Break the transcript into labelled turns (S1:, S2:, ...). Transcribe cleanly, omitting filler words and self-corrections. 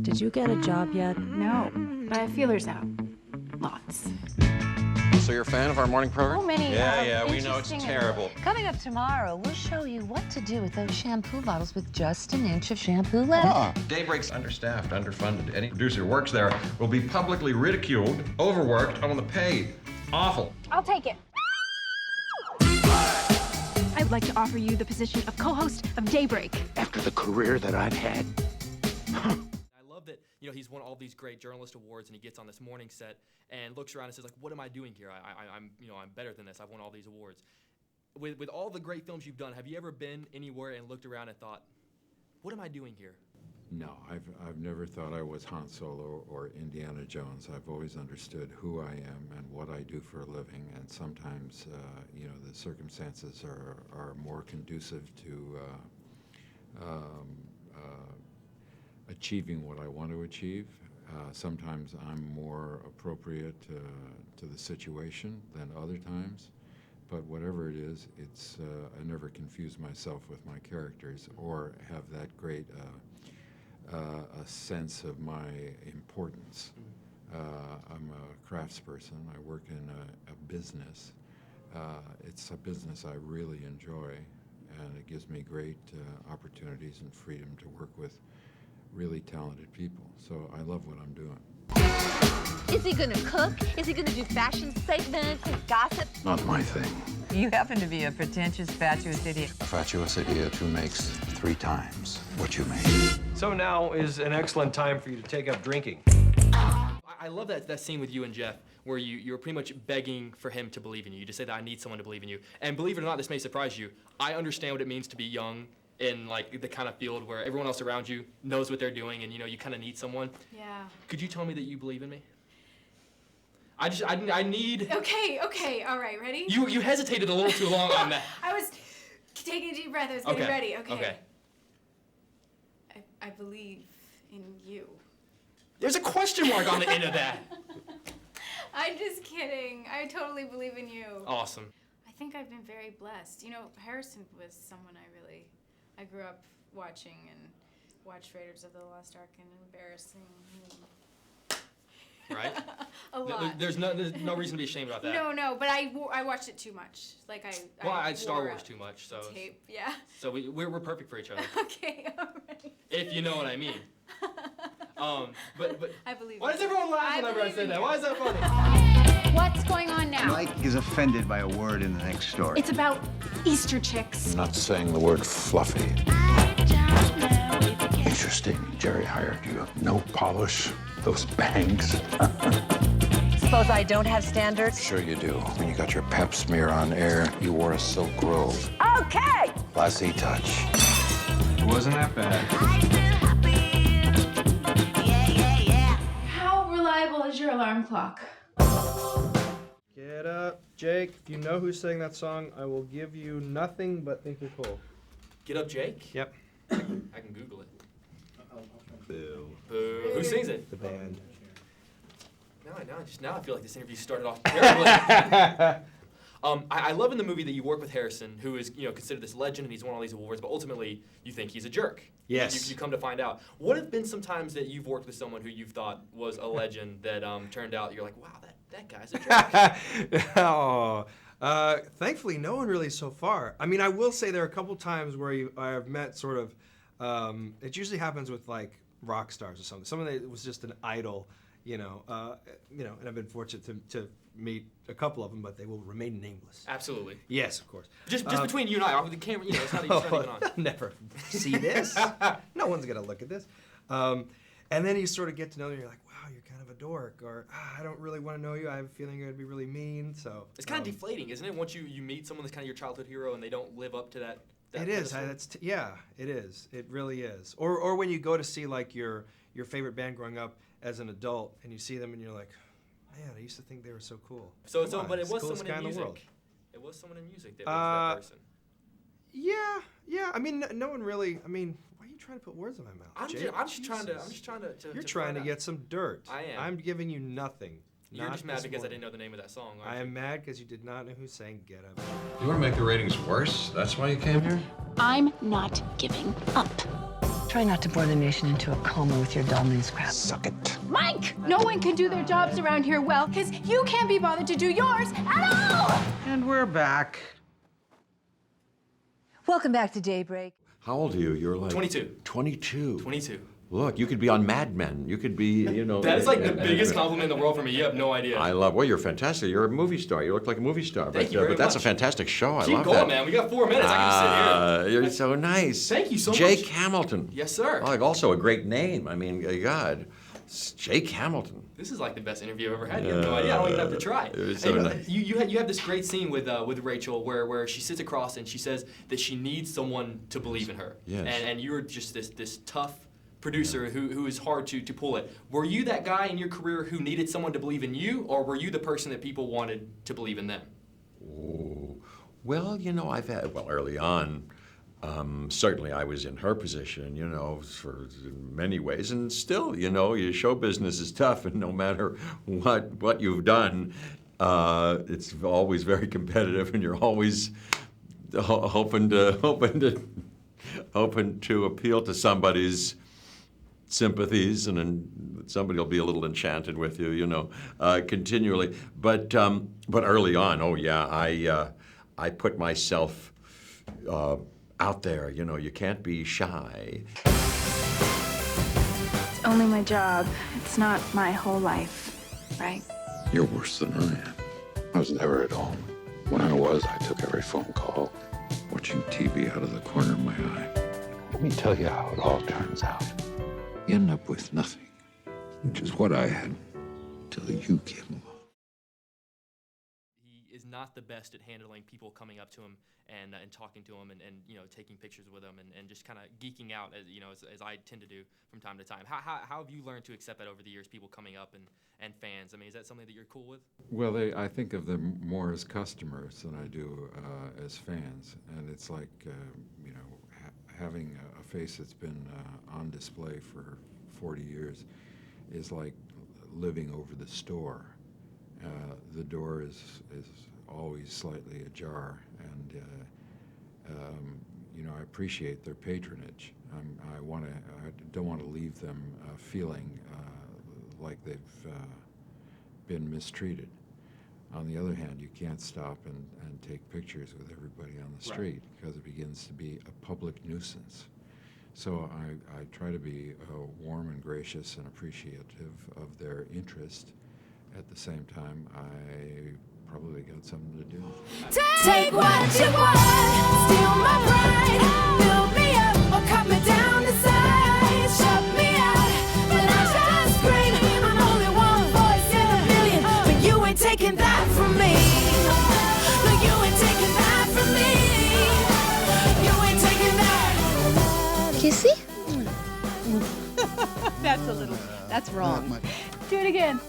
S1: Did you get a job yet?
S2: No, but I have feelers out. Lots.
S3: So you're a fan of our morning program?
S2: So many.
S4: Yeah, we know it's terrible.
S5: Coming up tomorrow, we'll show you what to do with those shampoo bottles with just an inch of shampoo left.
S4: Daybreak's understaffed, underfunded. Any producer who works there will be publicly ridiculed, overworked, underpaid. Awful.
S2: I'll take it.
S6: I'd like to offer you the position of co-host of Daybreak.
S7: After the career that I've had.
S8: I love that, he's won all these great journalist awards, and he gets on this morning set and looks around and says, like, what am I doing here? I'm better than this. I've won all these awards. With all the great films you've done, have you ever been anywhere and looked around and thought, what am I doing here?
S9: No, I've never thought I was Han Solo or Indiana Jones. I've always understood who I am and what I do for a living, and sometimes, the circumstances are more conducive to achieving what I want to achieve. Sometimes I'm more appropriate to the situation than other times, but whatever it is, I never confuse myself with my characters or have that great a sense of my importance. I'm a craftsperson. I work in a business. It's a business I really enjoy, and it gives me great opportunities and freedom to work with really talented people. So I love what I'm doing.
S5: Is he gonna cook? Is he gonna do fashion statements and gossip?
S7: Not my thing.
S5: You happen to be a pretentious, fatuous idiot.
S7: A fatuous idiot who makes 3 times what you make.
S10: So now is an excellent time for you to take up drinking.
S8: I love that scene with you and Jeff, where you're pretty much begging for him to believe in you. You just say that I need someone to believe in you. And believe it or not, this may surprise you, I understand what it means to be young in like the kind of field where everyone else around you knows what they're doing, and you kind of need someone.
S2: Yeah.
S8: Could you tell me that you believe in me? I need.
S2: Okay, all right, ready?
S8: You hesitated a little too long on that.
S2: I was taking a deep breath. I was getting ready. Okay. I believe in you.
S8: There's a question mark on the end of that.
S2: I'm just kidding. I totally believe in you.
S8: Awesome.
S2: I think I've been very blessed. Harrison was someone I grew up watching and watched Raiders of the Lost Ark and embarrassing
S8: Right?
S2: a lot.
S8: There's no reason to be ashamed about that.
S2: No, but I watched it too much.
S8: I Star Wars too much, so.
S2: Tape, yeah.
S8: So we're perfect for each other.
S2: Okay, all right.
S8: If you know what I mean. But
S2: I believe.
S8: Why does everyone laugh whenever I say that? Why is that funny?
S2: What's going on now?
S11: Mike is offended by a word in the next story.
S2: It's about Easter chicks.
S7: I'm not saying the word fluffy. Interesting. Jerry hired you. No polish. Those bangs.
S5: Suppose I don't have standards?
S7: Sure you do. When you got your pap smear on air, you wore a silk robe.
S5: Okay!
S7: Classy touch.
S4: It wasn't that bad.
S2: How reliable is your alarm clock?
S10: Get up, Jake. If you know who sang that song, I will give you nothing but think you're cool.
S8: Get Up Jake?
S10: Yep.
S8: I can Google it.
S10: Boo.
S8: Boo. Who sings it?
S10: The band.
S8: Now I feel like this interview started off terribly. I love in the movie that you work with Harrison, who is considered this legend, and he's won all these awards, but ultimately you think he's a jerk.
S10: Yes.
S8: You come to find out. What have been some times that you've worked with someone who you've thought was a legend that turned out you're like, wow, that guy's a jerk?
S10: Oh, thankfully no one really so far. I mean, I will say there are a couple times where I have met sort of, it usually happens with like rock stars or something. Someone that was just an idol, and I've been fortunate to meet a couple of them, but they will remain nameless.
S8: Absolutely.
S10: Yes, of course.
S8: Just between you and I, with the camera, it's not even on.
S10: They'll never see this. No one's gonna look at this. And then you sort of get to know them, and you're like, wow, you're kind of a dork, or I don't really want to know you. I have a feeling you're gonna be really mean. So
S8: it's kind of deflating, isn't it? Once you meet someone that's kind of your childhood hero and they don't live up to that.
S10: It is. Yeah, it is. It really is. Or when you go to see like your favorite band growing up as an adult, and you see them, and you're like, man, I used to think they were so cool.
S8: But it was someone in music. It was someone in music that was that person.
S10: Yeah. I mean, no one really. I mean, why are you trying to put words in my mouth? I'm just trying to. You're trying to get some dirt.
S8: I am.
S10: I'm giving you nothing.
S8: You're just mad because I didn't know the name of that song.
S10: I am mad because you did not know who sang Get Up.
S4: You want to make the ratings worse? That's why you came here?
S6: I'm not giving up.
S5: Try not to bore the nation into a coma with your dull news crap.
S7: Suck it.
S6: Mike! No one can do their jobs around here well, because you can't be bothered to do yours at all!
S4: And we're back.
S5: Welcome back to Daybreak.
S3: How old are you? You're like
S8: 22.
S3: 22.
S8: 22.
S3: Look, you could be on Mad Men. You could be, you know.
S8: That is like the biggest compliment in the world for me. You have no idea.
S3: I love. Well, you're fantastic. You're a movie star. You look like a movie star.
S8: Thank you very
S3: but that's
S8: much.
S3: a fantastic show. I
S8: Keep
S3: love
S8: going,
S3: that.
S8: man. We got 4 minutes. I can sit here.
S3: You're so nice.
S8: Thank you so much.
S3: Jake Hamilton.
S8: Yes, sir.
S3: Like also a great name. I mean, God, it's Jake Hamilton.
S8: This is like the best interview I've ever had. You have no idea. I don't even have to try.
S3: It was so nice.
S8: You have this great scene with Rachel where she sits across and she says that she needs someone to believe in her.
S3: Yes.
S8: And you're just this tough producer who is hard to pull it. Were you that guy in your career who needed someone to believe in you, or were you the person that people wanted to believe in them?
S3: Oh, well, you know, I've had, well, early on, certainly I was in her position, you know, for in many ways, and still, you know, your show business is tough, and no matter what you've done, it's always very competitive, and you're always hoping to appeal to somebody's sympathies, and then somebody will be a little enchanted with you, you know, continually. But early on, oh yeah, I put myself out there. You know, you can't be shy.
S6: It's only my job. It's not my whole life, right?
S7: You're worse than I am. I was never at home. When I was, I took every phone call, watching TV out of the corner of my eye. Let me tell you how it all turns out. You end up with nothing, which is what I had till you came along.
S8: He is not the best at handling people coming up to him and talking to him and you know, taking pictures with him and just kind of geeking out, as you know, as I tend to do from time to time. How have you learned to accept that over the years, people coming up and fans? I mean, is that something that you're cool with?
S9: Well, I think of them more as customers than I do as fans, and it's like you know, having a face that's been on display for 40 years is like living over the store. The door is always slightly ajar, and you know, I appreciate their patronage. I don't want to leave them feeling like they've been mistreated. On the other hand, you can't stop and take pictures with everybody on the street, because it begins to be a public nuisance. So I try to be warm and gracious and appreciative of their interest. At the same time, I probably got something to do.
S6: Take what you want, steal my pride, build me up or cut me down to size, shut me out, but I just scream. I'm only one voice in a million, but you ain't taking that from me. No, you ain't taking that from me. You ain't taking that.
S5: Kissy? That's wrong.
S6: Do it again.